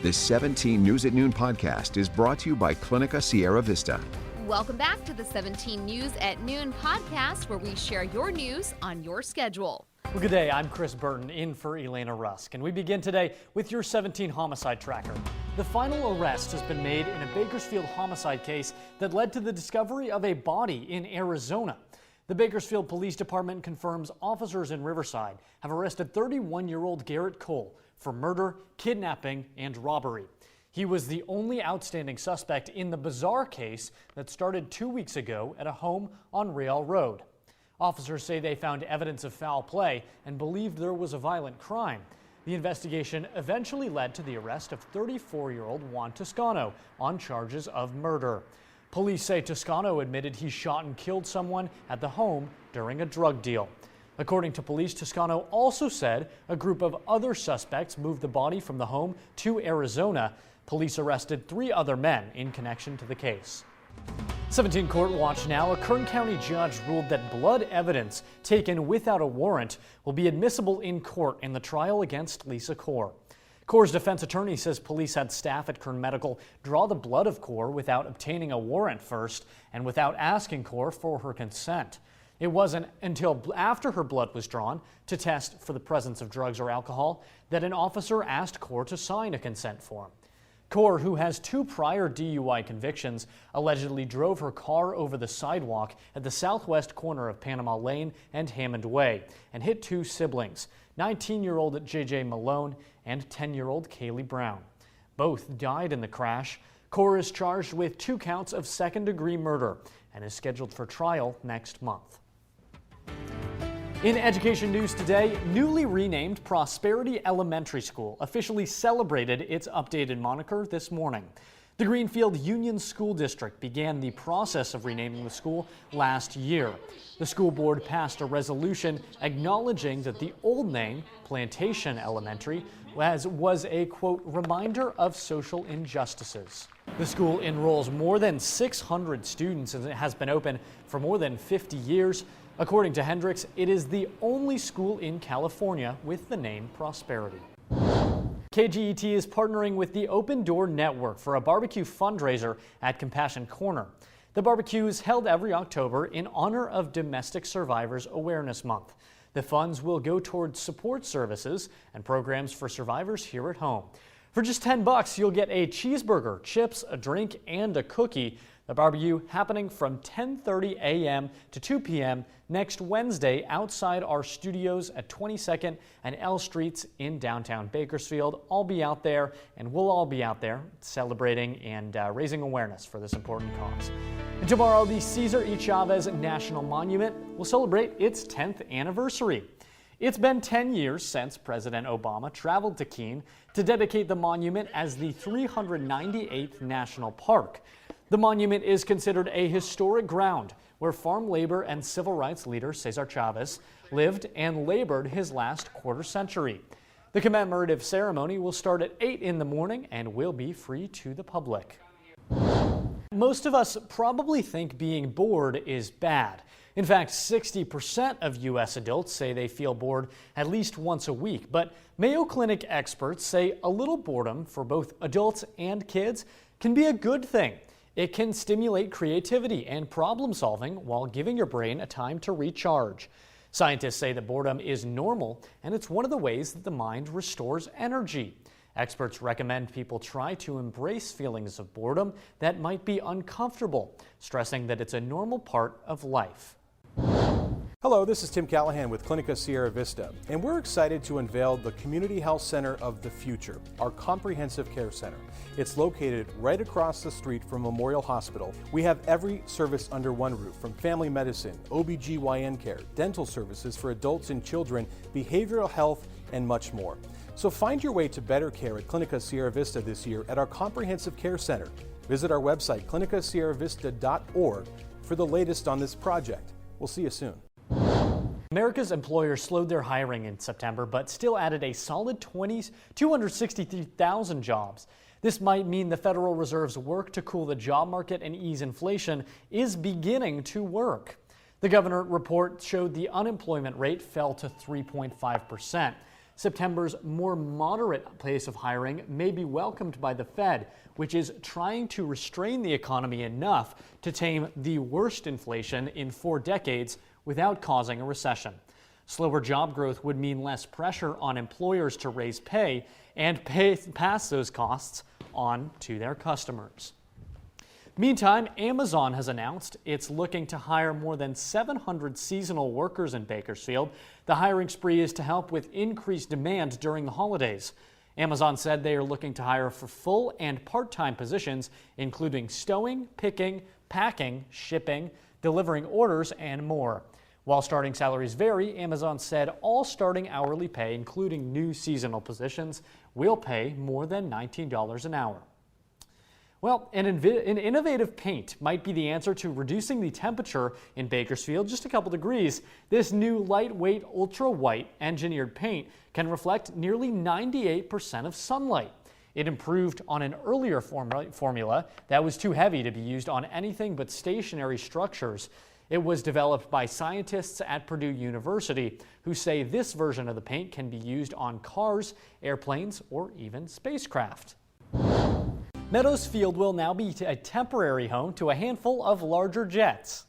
This 17 News at Noon podcast is brought to you by Clinica Sierra Vista. Welcome back to the 17 News at Noon podcast, where we share your news on your schedule. Well, good day. I'm Chris Burton in for Elena Rusk, and we begin today with your 17 Homicide Tracker. The final arrest has been made in a Bakersfield homicide case that led to the discovery of a body in Arizona. The Bakersfield Police Department confirms officers in Riverside have arrested 31-year-old Garrett Cole for murder, kidnapping, and robbery. He was the only outstanding suspect in the bizarre case that started 2 weeks ago at a home on Real Road. Officers say they found evidence of foul play and believed there was a violent crime. The investigation eventually led to the arrest of 34-year-old Juan Toscano on charges of murder. Police say Toscano admitted he shot and killed someone at the home during a drug deal. According to police, Toscano also said a group of other suspects moved the body from the home to Arizona. Police arrested 3 other men in connection to the case. 17 Court Watch now. A Kern County judge ruled that blood evidence taken without a warrant will be admissible in court in the trial against Lisa Kaur. Kaur's defense attorney says police had staff at Kern Medical draw the blood of Kaur without obtaining a warrant first and without asking Kaur for her consent. It wasn't until after her blood was drawn to test for the presence of drugs or alcohol that an officer asked Kaur to sign a consent form. Kaur, who has 2 prior DUI convictions, allegedly drove her car over the sidewalk at the southwest corner of Panama Lane and Hammond Way and hit 2 siblings, 19-year-old J.J. Malone and 10-year-old Kaylee Brown. Both died in the crash. Kaur is charged with 2 counts of second-degree murder and is scheduled for trial next month. In education news today, newly renamed Prosperity Elementary School officially celebrated its updated moniker this morning. The Greenfield Union School District began the process of renaming the school last year. The school board passed a resolution acknowledging that the old name, Plantation Elementary, was a, quote, reminder of social injustices. The school enrolls more than 600 students and it has been open for more than 50 years. According to Hendricks, it is the only school in California with the name Prosperity. KGET is partnering with the Open Door Network for a barbecue fundraiser at Compassion Corner. The barbecue is held every October in honor of Domestic Survivors Awareness Month. The funds will go towards support services and programs for survivors here at home. For just $10, you'll get a cheeseburger, chips, a drink, and a cookie. The barbecue happening from 10:30 a.m. to 2 p.m. next Wednesday outside our studios at 22nd and L Streets in downtown Bakersfield. I'll be out there, and we'll all be out there celebrating and raising awareness for this important cause. And tomorrow, the Cesar E. Chavez National Monument will celebrate its 10th anniversary. It's been 10 years since President Obama traveled to Keene to dedicate the monument as the 398th National Park. The monument is considered a historic ground where farm labor and civil rights leader Cesar Chavez lived and labored his last quarter century. The commemorative ceremony will start at 8 in the morning and will be free to the public. Most of us probably think being bored is bad. In fact, 60% of U.S. adults say they feel bored at least once a week. But Mayo Clinic experts say a little boredom for both adults and kids can be a good thing. It can stimulate creativity and problem solving while giving your brain a time to recharge. Scientists say that boredom is normal and it's one of the ways that the mind restores energy. Experts recommend people try to embrace feelings of boredom that might be uncomfortable, stressing that it's a normal part of life. Hello, this is Tim Callahan with Clinica Sierra Vista, and we're excited to unveil the Community Health Center of the Future, our comprehensive care center. It's located right across the street from Memorial Hospital. We have every service under one roof, from family medicine, OBGYN care, dental services for adults and children, behavioral health, and much more. So find your way to better care at Clinica Sierra Vista this year at our comprehensive care center. Visit our website, clinicasierravista.org, for the latest on this project. We'll see you soon. America's employers slowed their hiring in September, but still added a solid 263,000 jobs. This might mean the Federal Reserve's work to cool the job market and ease inflation is beginning to work. The government report showed the unemployment rate fell to 3.5%. September's more moderate pace of hiring may be welcomed by the Fed, which is trying to restrain the economy enough to tame the worst inflation in 4 decades without causing a recession. Slower job growth would mean less pressure on employers to raise pay and pass those costs on to their customers. Meantime, Amazon has announced it's looking to hire more than 700 seasonal workers in Bakersfield. The hiring spree is to help with increased demand during the holidays. Amazon said they are looking to hire for full and part-time positions, including stowing, picking, packing, shipping, delivering orders, and more. While starting salaries vary, Amazon said all starting hourly pay, including new seasonal positions, will pay more than $19 an hour. Well, an innovative paint might be the answer to reducing the temperature in Bakersfield just a couple degrees. This new lightweight, ultra-white engineered paint can reflect nearly 98% of sunlight. It improved on an earlier formula that was too heavy to be used on anything but stationary structures. It was developed by scientists at Purdue University who say this version of the paint can be used on cars, airplanes, or even spacecraft. Meadows Field will now be a temporary home to a handful of larger jets.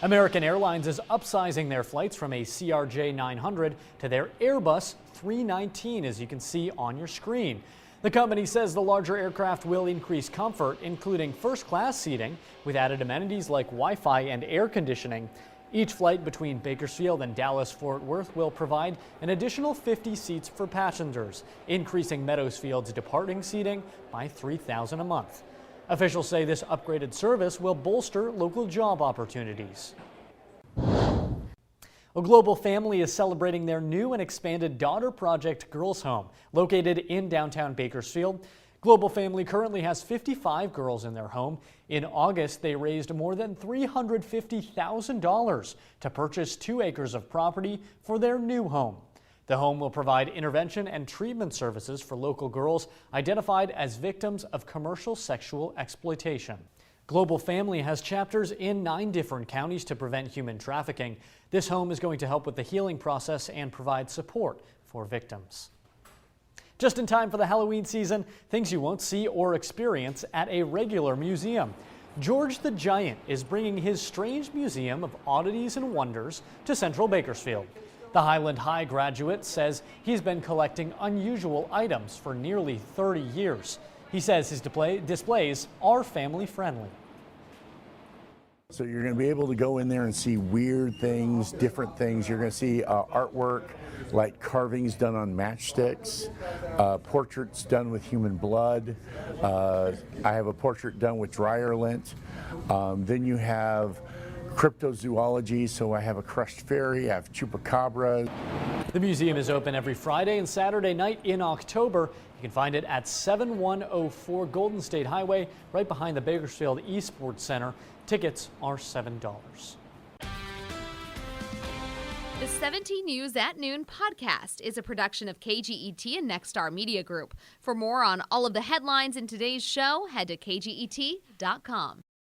American Airlines is upsizing their flights from a CRJ 900 to their Airbus 319, as you can see on your screen. The company says the larger aircraft will increase comfort, including first-class seating with added amenities like Wi-Fi and air conditioning. Each flight between Bakersfield and Dallas-Fort Worth will provide an additional 50 seats for passengers, increasing Meadows Field's departing seating by 3,000 a month. Officials say this upgraded service will bolster local job opportunities. A Global Family is celebrating their new and expanded Daughter Project Girls Home, located in downtown Bakersfield. Global Family currently has 55 girls in their home. In August, they raised more than $350,000 to purchase 2 acres of property for their new home. The home will provide intervention and treatment services for local girls identified as victims of commercial sexual exploitation. Global Family has chapters in 9 different counties to prevent human trafficking. This home is going to help with the healing process and provide support for victims. Just in time for the Halloween season, things you won't see or experience at a regular museum. George the Giant is bringing his strange museum of oddities and wonders to Central Bakersfield. The Highland High graduate says he's been collecting unusual items for nearly 30 years. He says his displays are family friendly. So you're going to be able to go in there and see weird things, different things. You're going to see artwork like carvings done on matchsticks, portraits done with human blood. I have a portrait done with dryer lint. Then you have cryptozoology, so I have a crushed fairy, I have chupacabra. The museum is open every Friday and Saturday night in October. You can find it at 7104 Golden State Highway, right behind the Bakersfield Esports Center. Tickets are $7. The 17 News at Noon podcast is a production of KGET and Nexstar Media Group. For more on all of the headlines in today's show, head to kget.com.